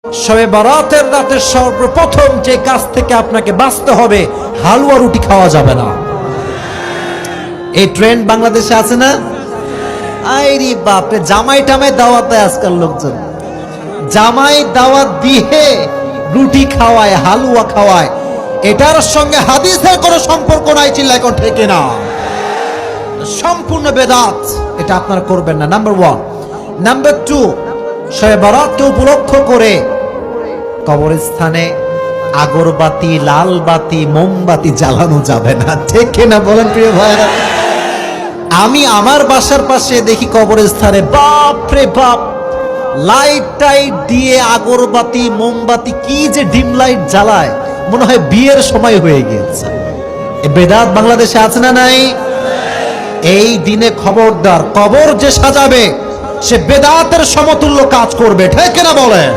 শবে বরাতের রাতে সর্বপ্রথম যে কাজ থেকে আপনাকে বাঁচতে হবে, হালুয়া রুটি খাওয়া যাবে না। এই ট্রেন্ড বাংলাদেশে আছে না? আইরি বাপরে, জামাই টামাই দাওয়াত দেয় আজকাল লোকজন, জামাই দাওয়াত দিয়ে রুটি খাওয়ায়, হালুয়া খাওয়ায়। এটার সঙ্গে হাদিসের কোনো সম্পর্ক নাই, চিল্লায় কোন ঠিক না, সম্পূর্ণ বেদাত। এটা আপনারা করবেন না, নাম্বার 1। নাম্বার 2, শবে বরাতকে উপলক্ষ করে কবরস্থানে আগরবাতি, লাল বাতি, মোমবাতি জ্বালানো যাবে না, ঠিক কিনা বলেন প্রিয় ভাইরা? আমি আমার বাসার পাশে দেখি কবরস্থানে বাপ রে বাপ, লাইট টাইট দিয়ে আগরবাতি, মোমবাতি, কি যে ডিম লাইট জ্বালায়, মনে হয় বিয়ের সময় হয়ে গিয়েছে। এ বেদাত বাংলাদেশে আছে না নাই? এই দিনে খবরদার, কবর যে সাজাবে সে বেদাতের সমতুল্য কাজ করবে, ঠিক কিনা বলেন?